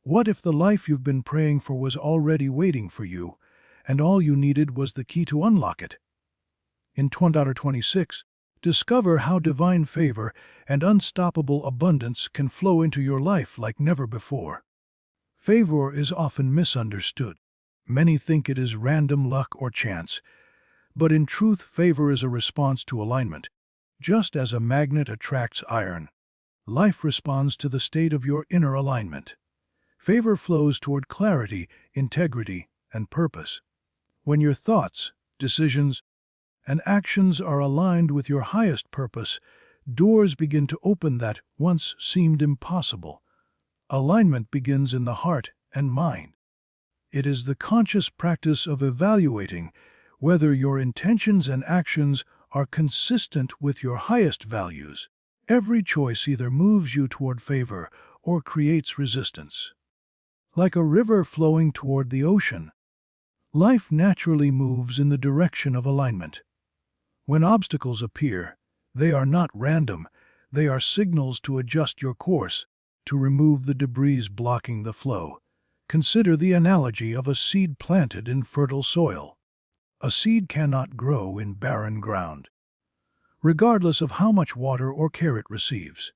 What if the life you've been praying for was already waiting for you, and all you needed was the key to unlock it? In 2026, discover how divine favor and unstoppable abundance can flow into your life like never before. Favor is often misunderstood. Many think it is random luck or chance, but in truth, favor is a response to alignment. Just as a magnet attracts iron, life responds to the state of your inner alignment. Favor flows toward clarity, integrity, and purpose. When your thoughts, decisions, and actions are aligned with your highest purpose, doors begin to open that once seemed impossible. Alignment begins in the heart and mind. It is the conscious practice of evaluating whether your intentions and actions are consistent with your highest values. Every choice either moves you toward favor or creates resistance. Like a river flowing toward the ocean, life naturally moves in the direction of alignment. When obstacles appear, they are not random, they are signals to adjust your course, to remove the debris blocking the flow. Consider the analogy of a seed planted in fertile soil. A seed cannot grow in barren ground, regardless of how much water or care it receives.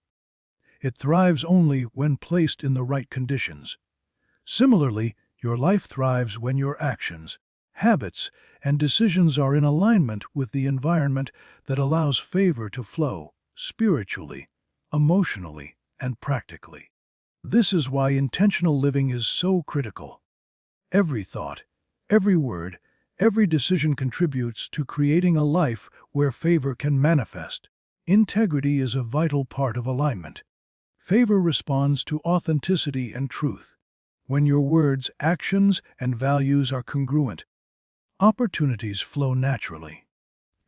It thrives only when placed in the right conditions. Similarly, your life thrives when your actions, habits, and decisions are in alignment with the environment that allows favor to flow spiritually, emotionally, and practically. This is why intentional living is so critical. Every thought, every word, every decision contributes to creating a life where favor can manifest. Integrity is a vital part of alignment. Favor responds to authenticity and truth. When your words, actions, and values are congruent, opportunities flow naturally.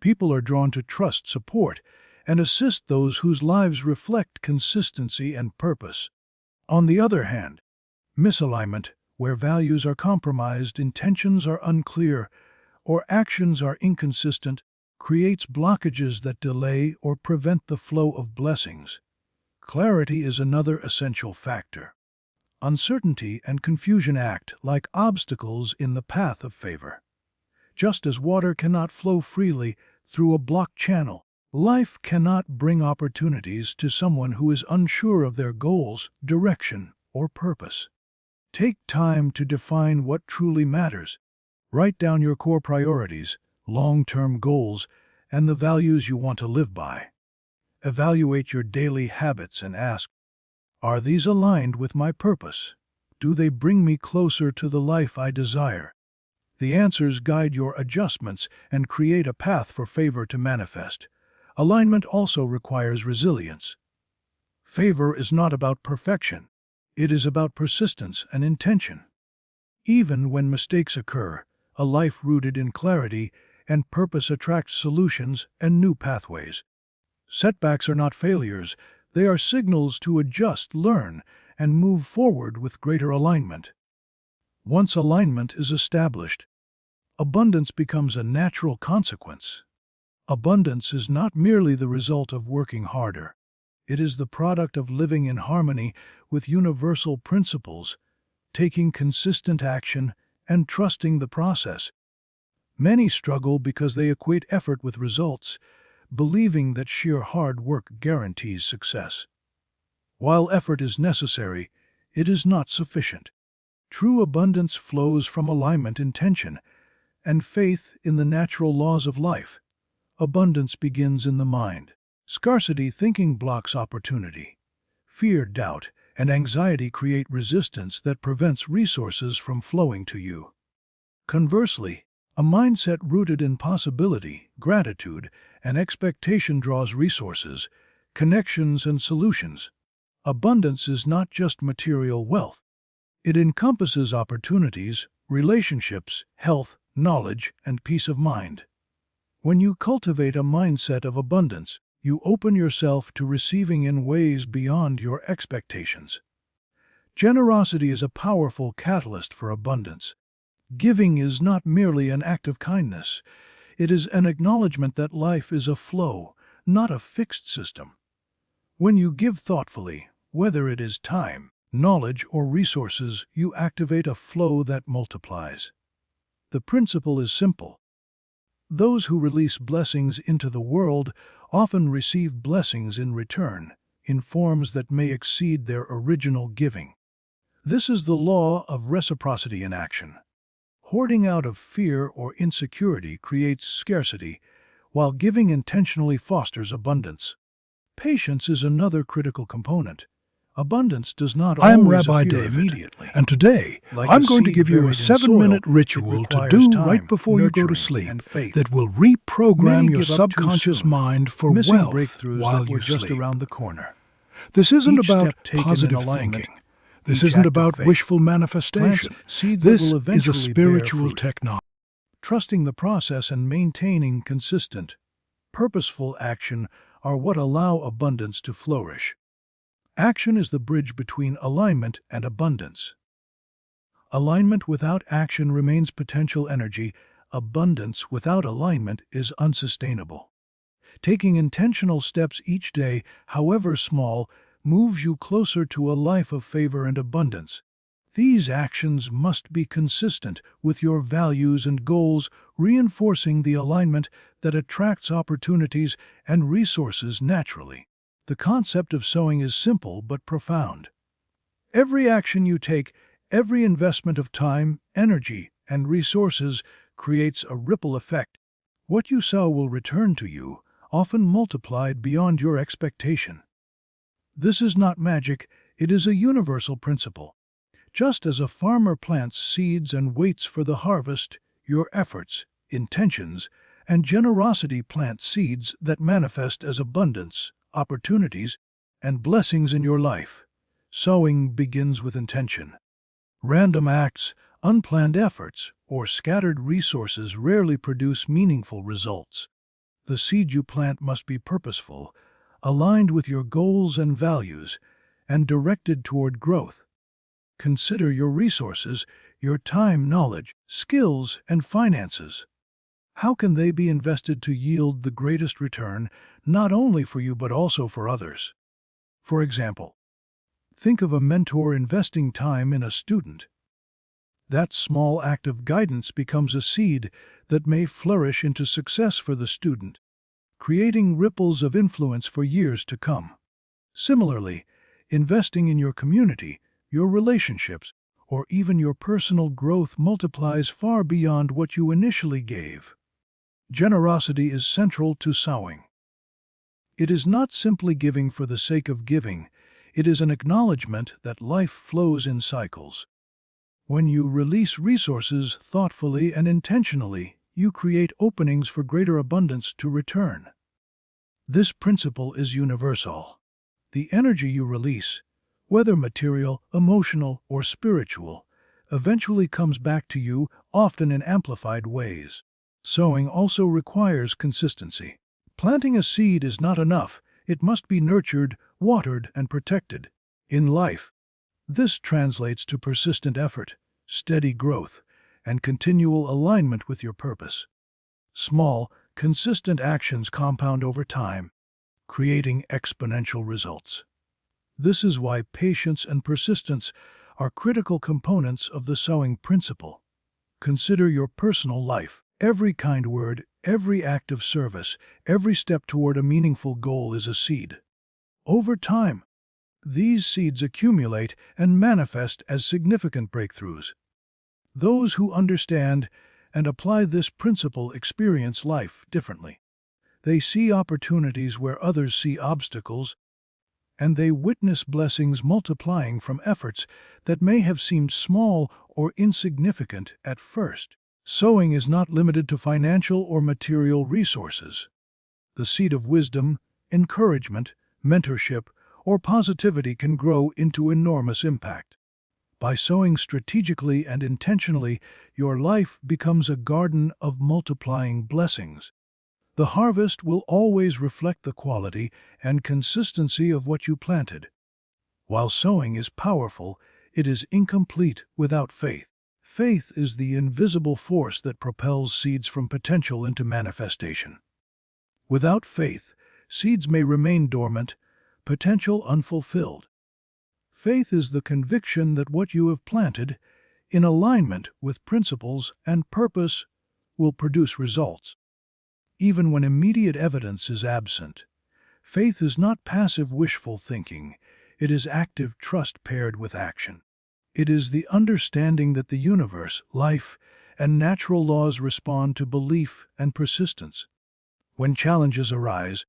People are drawn to trust, support, and assist those whose lives reflect consistency and purpose. On the other hand, misalignment, where values are compromised, intentions are unclear, or actions are inconsistent, creates blockages that delay or prevent the flow of blessings. Clarity is another essential factor. Uncertainty and confusion act like obstacles in the path of favor. Just as water cannot flow freely through a blocked channel, life cannot bring opportunities to someone who is unsure of their goals, direction, or purpose. Take time to define what truly matters. Write down your core priorities, long-term goals, and the values you want to live by. Evaluate your daily habits and ask, are these aligned with my purpose? Do they bring me closer to the life I desire? The answers guide your adjustments and create a path for favor to manifest. Alignment also requires resilience. Favor is not about perfection. It is about persistence and intention. Even when mistakes occur, a life rooted in clarity and purpose attracts solutions and new pathways. Setbacks are not failures. They are signals to adjust, learn, and move forward with greater alignment. Once alignment is established, abundance becomes a natural consequence. Abundance is not merely the result of working harder. It is the product of living in harmony with universal principles, taking consistent action, and trusting the process. Many struggle because they equate effort with results, believing that sheer hard work guarantees success. While effort is necessary, it is not sufficient. True abundance flows from alignment, intention, and faith in the natural laws of life. Abundance begins in the mind. Scarcity thinking blocks opportunity. Fear, doubt, and anxiety create resistance that prevents resources from flowing to you. Conversely, a mindset rooted in possibility, gratitude, and expectation draws resources, connections, and solutions. Abundance is not just material wealth. It encompasses opportunities, relationships, health, knowledge, and peace of mind. When you cultivate a mindset of abundance, you open yourself to receiving in ways beyond your expectations. Generosity is a powerful catalyst for abundance. Giving is not merely an act of kindness. It is an acknowledgement that life is a flow, not a fixed system. When you give thoughtfully, whether it is time, knowledge, or resources, you activate a flow that multiplies. The principle is simple. Those who release blessings into the world often receive blessings in return, in forms that may exceed their original giving. This is the law of reciprocity in action. Hoarding out of fear or insecurity creates scarcity, while giving intentionally fosters abundance. Patience is another critical component. Abundance does not I am always Rabbi appear David, immediately. and today Like I'm a going to seed give you a buried in 7-minute soil, ritual it to requires do time, right before you go to nurturing, sleep and faith. that will Many reprogram your give up too subconscious soon, mind for missing wealth breakthroughs while that were you just sleep. around the corner. This isn't Each about step taken in positive alignment, thinking. This each isn't act of about faith, wishful plants manifestation. seeds that This will is a eventually bear spiritual fruit. technology. Trusting the process and maintaining consistent, purposeful action are what allow abundance to flourish. Action is the bridge between alignment and abundance. Alignment without action remains potential energy. Abundance without alignment is unsustainable. Taking intentional steps each day, however small, moves you closer to a life of favor and abundance. These actions must be consistent with your values and goals, reinforcing the alignment that attracts opportunities and resources naturally. The concept of sowing is simple but profound. Every action you take, every investment of time, energy, and resources creates a ripple effect. What you sow will return to you, often multiplied beyond your expectation. This is not magic, it is a universal principle. Just as a farmer plants seeds and waits for the harvest, your efforts, intentions, and generosity plant seeds that manifest as abundance, opportunities, and blessings in your life. Sowing begins with intention. Random acts, unplanned efforts, or scattered resources rarely produce meaningful results. The seed you plant must be purposeful, aligned with your goals and values, and directed toward growth. Consider your resources, your time, knowledge, skills, and finances. How can they be invested to yield the greatest return, not only for you but also for others? For example, think of a mentor investing time in a student. That small act of guidance becomes a seed that may flourish into success for the student, creating ripples of influence for years to come. Similarly, investing in your community, your relationships, or even your personal growth multiplies far beyond what you initially gave. Generosity is central to sowing. It is not simply giving for the sake of giving, it is an acknowledgement that life flows in cycles. When you release resources thoughtfully and intentionally, you create openings for greater abundance to return. This principle is universal. The energy you release, whether material, emotional, or spiritual, eventually comes back to you, often in amplified ways. Sowing also requires consistency. Planting a seed is not enough, it must be nurtured, watered, and protected. In life, this translates to persistent effort, steady growth, and continual alignment with your purpose. Small, consistent actions compound over time, creating exponential results. This is why patience and persistence are critical components of the sowing principle. Consider your personal life. Every kind word, every act of service, every step toward a meaningful goal is a seed. Over time, these seeds accumulate and manifest as significant breakthroughs. Those who understand and apply this principle experience life differently. They see opportunities where others see obstacles, and they witness blessings multiplying from efforts that may have seemed small or insignificant at first. Sowing is not limited to financial or material resources. The seed of wisdom, encouragement, mentorship, or positivity can grow into enormous impact. By sowing strategically and intentionally, your life becomes a garden of multiplying blessings. The harvest will always reflect the quality and consistency of what you planted. While sowing is powerful, it is incomplete without faith. Faith is the invisible force that propels seeds from potential into manifestation. Without faith, seeds may remain dormant, potential unfulfilled. Faith is the conviction that what you have planted, in alignment with principles and purpose, will produce results. Even when immediate evidence is absent, faith is not passive wishful thinking, it is active trust paired with action. It is the understanding that the universe, life, and natural laws respond to belief and persistence. When challenges arise,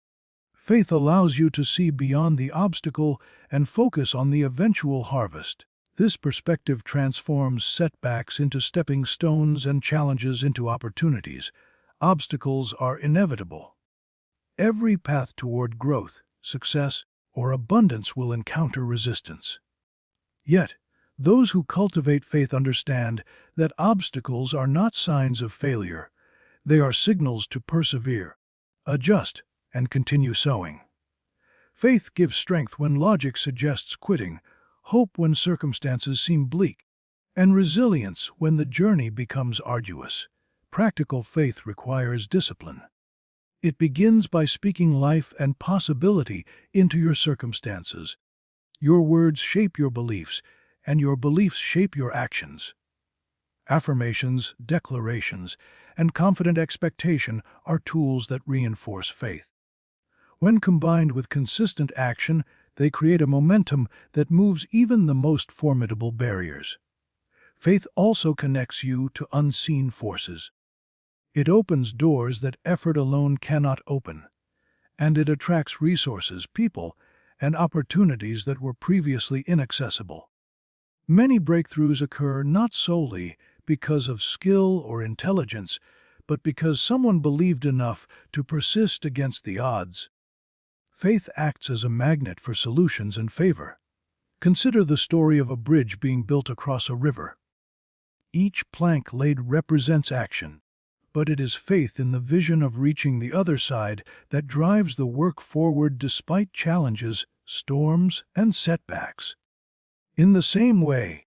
faith allows you to see beyond the obstacle and focus on the eventual harvest. This perspective transforms setbacks into stepping stones and challenges into opportunities. Obstacles are inevitable. Every path toward growth, success, or abundance will encounter resistance. Yet, those who cultivate faith understand that obstacles are not signs of failure. They are signals to persevere, adjust, and continue sowing. Faith gives strength when logic suggests quitting, hope when circumstances seem bleak, and resilience when the journey becomes arduous. Practical faith requires discipline. It begins by speaking life and possibility into your circumstances. Your words shape your beliefs, and your beliefs shape your actions. Affirmations, declarations, and confident expectation are tools that reinforce faith. When combined with consistent action, they create a momentum that moves even the most formidable barriers. Faith also connects you to unseen forces. It opens doors that effort alone cannot open, and it attracts resources, people, and opportunities that were previously inaccessible. Many breakthroughs occur not solely because of skill or intelligence, but because someone believed enough to persist against the odds. Faith acts as a magnet for solutions and favor. Consider the story of a bridge being built across a river. Each plank laid represents action, but it is faith in the vision of reaching the other side that drives the work forward despite challenges, storms, and setbacks. In the same way,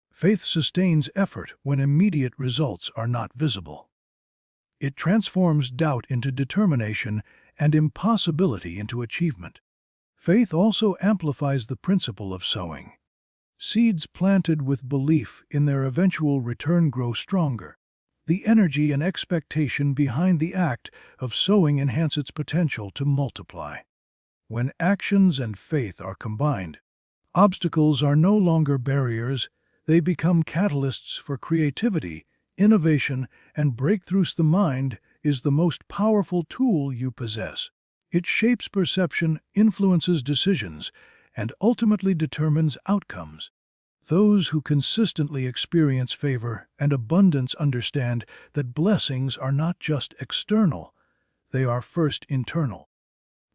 faith sustains effort when immediate results are not visible. It transforms doubt into determination and impossibility into achievement. Faith also amplifies the principle of sowing. Seeds planted with belief in their eventual return grow stronger. The energy and expectation behind the act of sowing enhance its potential to multiply. When actions and faith are combined, obstacles are no longer barriers, they become catalysts for creativity, innovation, and breakthroughs. The mind is the most powerful tool you possess. It shapes perception, influences decisions, and ultimately determines outcomes. Those who consistently experience favor and abundance understand that blessings are not just external, they are first internal.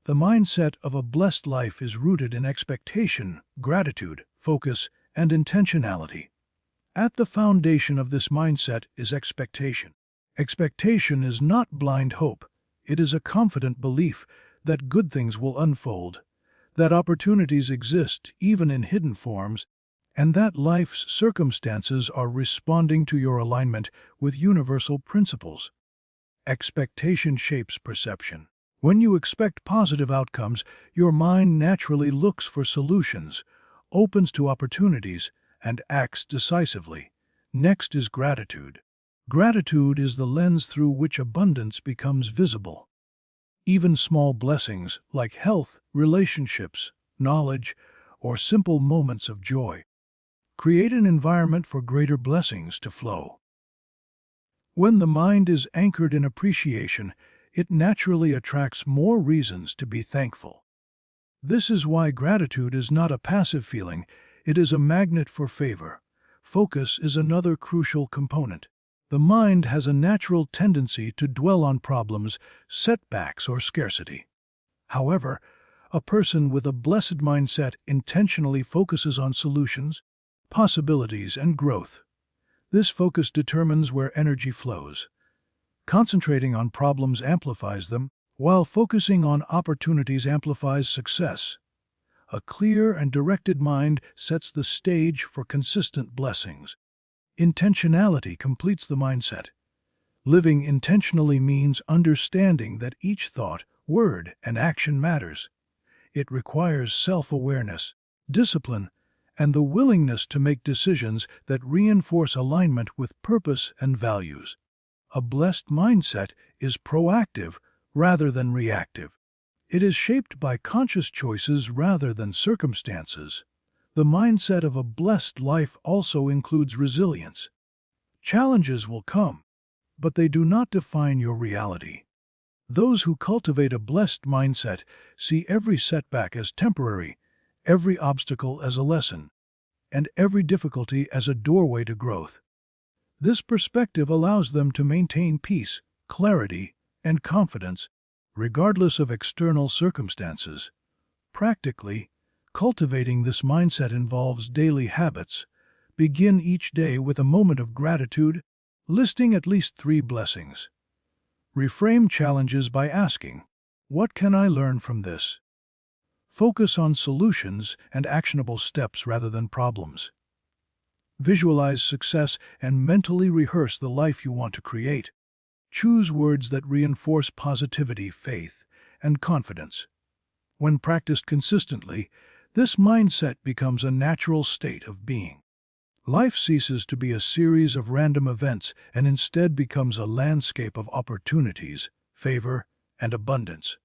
The mindset of a blessed life is rooted in expectation, gratitude, focus, and intentionality. At the foundation of this mindset is expectation. Expectation is not blind hope. It is a confident belief that good things will unfold, that opportunities exist even in hidden forms, and that life's circumstances are responding to your alignment with universal principles. Expectation shapes perception. When you expect positive outcomes, your mind naturally looks for solutions, opens to opportunities, and acts decisively. Next is gratitude. Gratitude is the lens through which abundance becomes visible. Even small blessings like health, relationships, knowledge, or simple moments of joy create an environment for greater blessings to flow. When the mind is anchored in appreciation, it naturally attracts more reasons to be thankful. This is why gratitude is not a passive feeling, it is a magnet for favor. Focus is another crucial component. The mind has a natural tendency to dwell on problems, setbacks, or scarcity. However, a person with a blessed mindset intentionally focuses on solutions, possibilities, and growth. This focus determines where energy flows. Concentrating on problems amplifies them, while focusing on opportunities amplifies success. A clear and directed mind sets the stage for consistent blessings. Intentionality completes the mindset. Living intentionally means understanding that each thought, word, and action matters. It requires self-awareness, discipline, and the willingness to make decisions that reinforce alignment with purpose and values. A blessed mindset is proactive rather than reactive. It is shaped by conscious choices rather than circumstances. The mindset of a blessed life also includes resilience. Challenges will come, but they do not define your reality. Those who cultivate a blessed mindset see every setback as temporary, every obstacle as a lesson, and every difficulty as a doorway to growth. This perspective allows them to maintain peace, clarity, and confidence, regardless of external circumstances. Practically, cultivating this mindset involves daily habits. Begin each day with a moment of gratitude, listing at least 3 blessings. Reframe challenges by asking, "What can I learn from this?" Focus on solutions and actionable steps rather than problems. Visualize success and mentally rehearse the life you want to create. Choose words that reinforce positivity, faith, and confidence. When practiced consistently, this mindset becomes a natural state of being. Life ceases to be a series of random events and instead becomes a landscape of opportunities, favor, and abundance.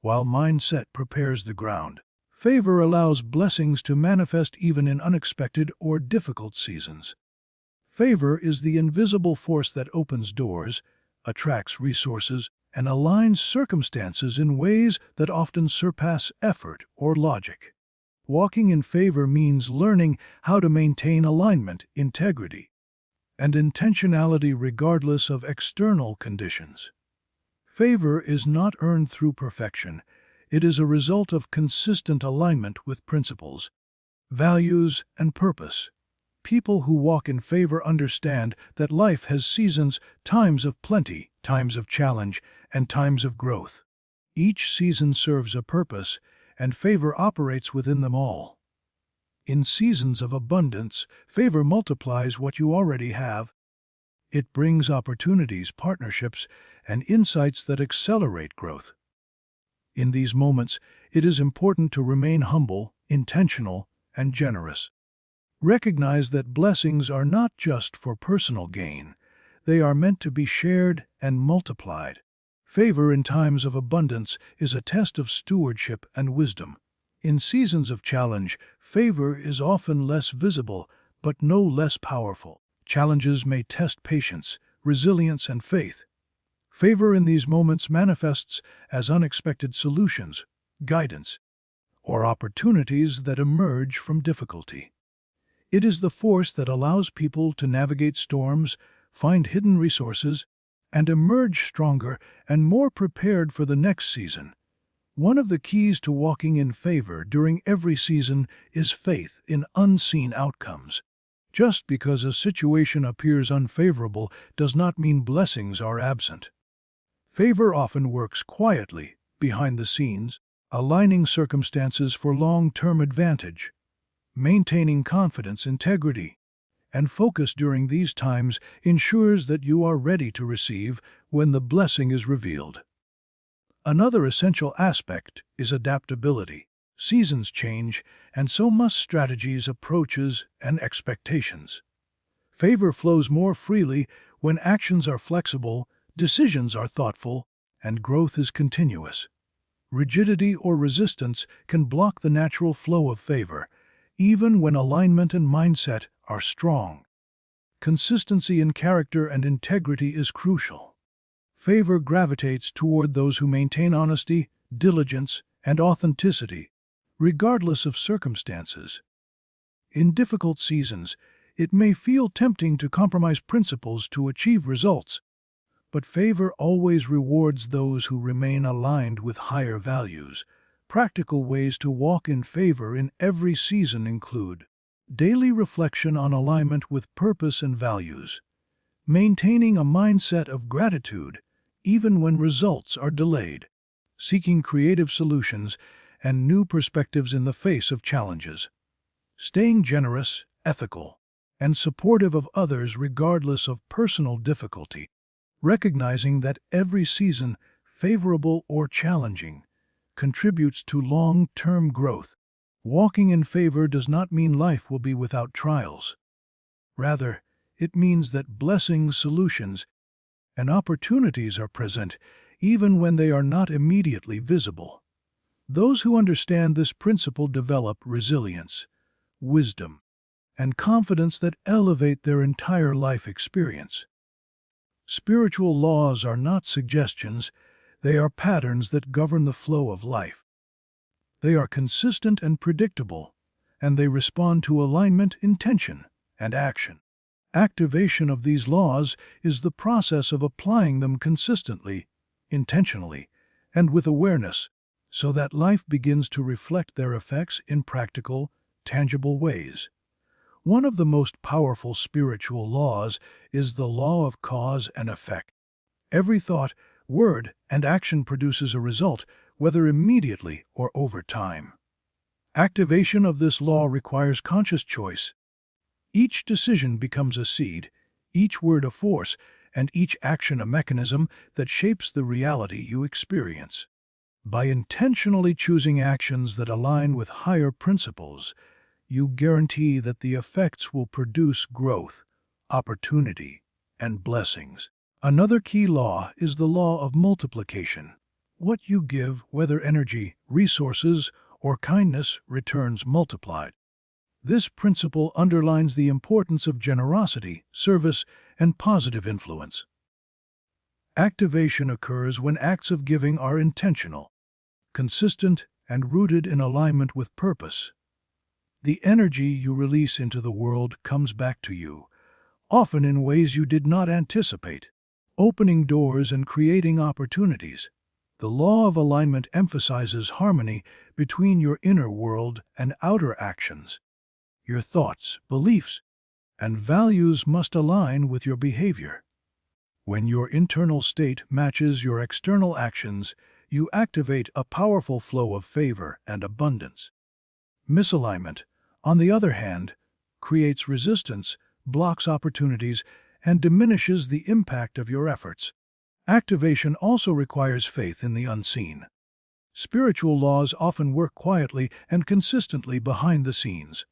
While mindset prepares the ground, favor allows blessings to manifest even in unexpected or difficult seasons. Favor is the invisible force that opens doors, attracts resources, and aligns circumstances in ways that often surpass effort or logic. Walking in favor means learning how to maintain alignment, integrity, and intentionality regardless of external conditions. Favor is not earned through perfection. It is a result of consistent alignment with principles, values, and purpose. People who walk in favor understand that life has seasons, times of plenty, times of challenge, and times of growth. Each season serves a purpose, and favor operates within them all. In seasons of abundance, favor multiplies what you already have. It brings opportunities, partnerships, and insights that accelerate growth. In these moments, it is important to remain humble, intentional, and generous. Recognize that blessings are not just for personal gain. They are meant to be shared and multiplied. Favor in times of abundance is a test of stewardship and wisdom. In seasons of challenge, favor is often less visible, but no less powerful. Challenges may test patience, resilience, and faith. Favor in these moments manifests as unexpected solutions, guidance, or opportunities that emerge from difficulty. It is the force that allows people to navigate storms, find hidden resources, and emerge stronger and more prepared for the next season. One of the keys to walking in favor during every season is faith in unseen outcomes. Just because a situation appears unfavorable does not mean blessings are absent. Favor often works quietly, behind the scenes, aligning circumstances for long-term advantage. Maintaining confidence, integrity, and focus during these times ensures that you are ready to receive when the blessing is revealed. Another essential aspect is adaptability. Seasons change, and so must strategies, approaches, and expectations. Favor flows more freely when actions are flexible, decisions are thoughtful, and growth is continuous. Rigidity or resistance can block the natural flow of favor, even when alignment and mindset are strong. Consistency in character and integrity is crucial. Favor gravitates toward those who maintain honesty, diligence, and authenticity, regardless of circumstances. In difficult seasons, it may feel tempting to compromise principles to achieve results, but favor always rewards those who remain aligned with higher values. Practical ways to walk in favor in every season include daily reflection on alignment with purpose and values, maintaining a mindset of gratitude even when results are delayed, seeking creative solutions and new perspectives in the face of challenges, staying generous, ethical, and supportive of others regardless of personal difficulty, recognizing that every season, favorable or challenging, contributes to long-term growth. Walking in favor does not mean life will be without trials. Rather, it means that blessings, solutions, and opportunities are present even when they are not immediately visible. Those who understand this principle develop resilience, wisdom, and confidence that elevate their entire life experience. Spiritual laws are not suggestions, they are patterns that govern the flow of life. They are consistent and predictable, and they respond to alignment, intention, and action. Activation of these laws is the process of applying them consistently, intentionally, and with awareness, so that life begins to reflect their effects in practical, tangible ways. One of the most powerful spiritual laws is the law of cause and effect. Every thought, word, and action produces a result, whether immediately or over time. Activation of this law requires conscious choice. Each decision becomes a seed, each word a force, and each action a mechanism that shapes the reality you experience. By intentionally choosing actions that align with higher principles, you guarantee that the effects will produce growth, opportunity, and blessings. Another key law is the law of multiplication. What you give, whether energy, resources, or kindness, returns multiplied. This principle underlines the importance of generosity, service, and positive influence. Activation occurs when acts of giving are intentional, consistent, and rooted in alignment with purpose. The energy you release into the world comes back to you, often in ways you did not anticipate, opening doors and creating opportunities. The law of alignment emphasizes harmony between your inner world and outer actions. Your thoughts, beliefs, and values must align with your behavior. When your internal state matches your external actions, you activate a powerful flow of favor and abundance. Misalignment, on the other hand, creates resistance, blocks opportunities, and diminishes the impact of your efforts. Activation also requires faith in the unseen. Spiritual laws often work quietly and consistently behind the scenes.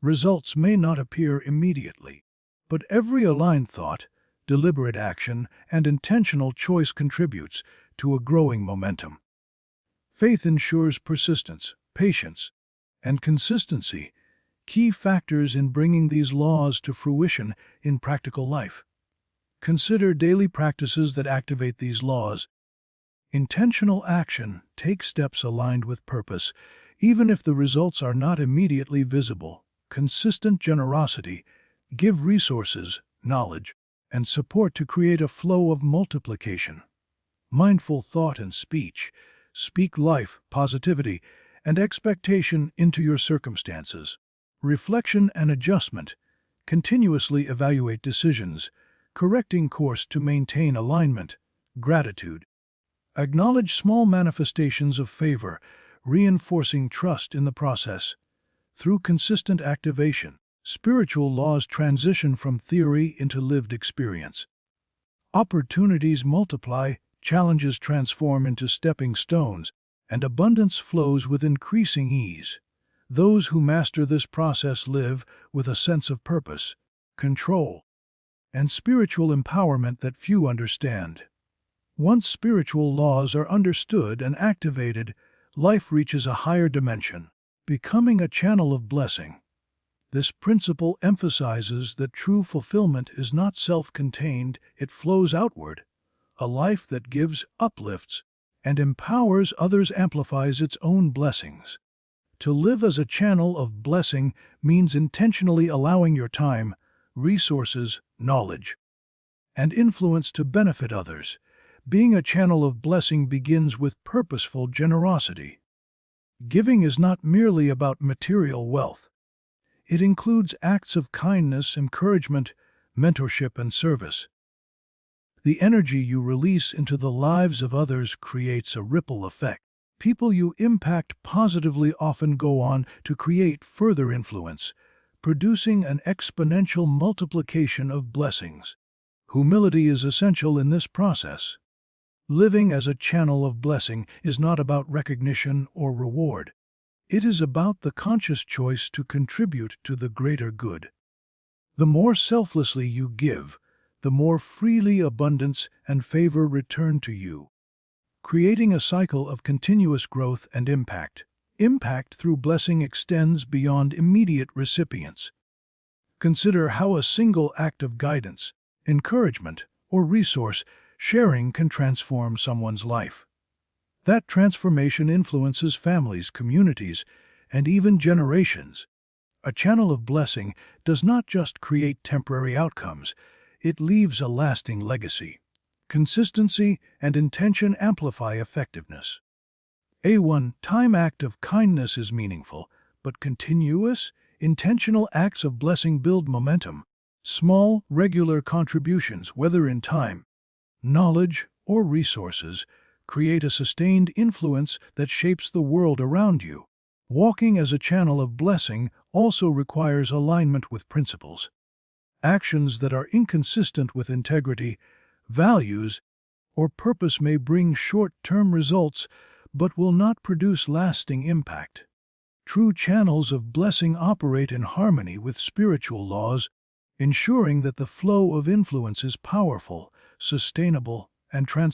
Results may not appear immediately, but every aligned thought, deliberate action, and intentional choice contributes to a growing momentum. Faith ensures persistence, patience, and consistency, key factors in bringing these laws to fruition in practical life. Consider daily practices that activate these laws. Intentional action, take steps aligned with purpose, even if the results are not immediately visible. Consistent generosity, give resources, knowledge, and support to create a flow of multiplication. Mindful thought and speech, speak life, positivity, and expectation into your circumstances. Reflection and adjustment, continuously evaluate decisions, correcting course to maintain alignment. Gratitude, acknowledge small manifestations of favor, reinforcing trust in the process. Through consistent activation, spiritual laws transition from theory into lived experience. Opportunities multiply, challenges transform into stepping stones, and abundance flows with increasing ease. Those who master this process live with a sense of purpose, control, and spiritual empowerment that few understand. Once spiritual laws are understood and activated, life reaches a higher dimension, becoming a channel of blessing. This principle emphasizes that true fulfillment is not self-contained, it flows outward. A life that gives, uplifts, and empowers others amplifies its own blessings. To live as a channel of blessing means intentionally allowing your time, resources, knowledge, and influence to benefit others. Being a channel of blessing begins with purposeful generosity. Giving is not merely about material wealth. It includes acts of kindness, encouragement, mentorship, and service. The energy you release into the lives of others creates a ripple effect. People you impact positively often go on to create further influence, producing an exponential multiplication of blessings. Humility is essential in this process. Living as a channel of blessing is not about recognition or reward. It is about the conscious choice to contribute to the greater good. The more selflessly you give, the more freely abundance and favor return to you, creating a cycle of continuous growth and impact. Impact through blessing extends beyond immediate recipients. Consider how a single act of guidance, encouragement, or resource sharing can transform someone's life. That transformation influences families, communities, and even generations. A channel of blessing does not just create temporary outcomes, it leaves a lasting legacy. Consistency and intention amplify effectiveness. A1 time act of kindness is meaningful, but continuous, intentional acts of blessing build momentum. Small, regular contributions, whether in time, knowledge, or resources, create a sustained influence that shapes the world around you. Walking as a channel of blessing also requires alignment with principles. Actions that are inconsistent with integrity, values, or purpose may bring short-term results but will not produce lasting impact. True channels of blessing operate in harmony with spiritual laws, ensuring that the flow of influence is powerful, sustainable, and transformative.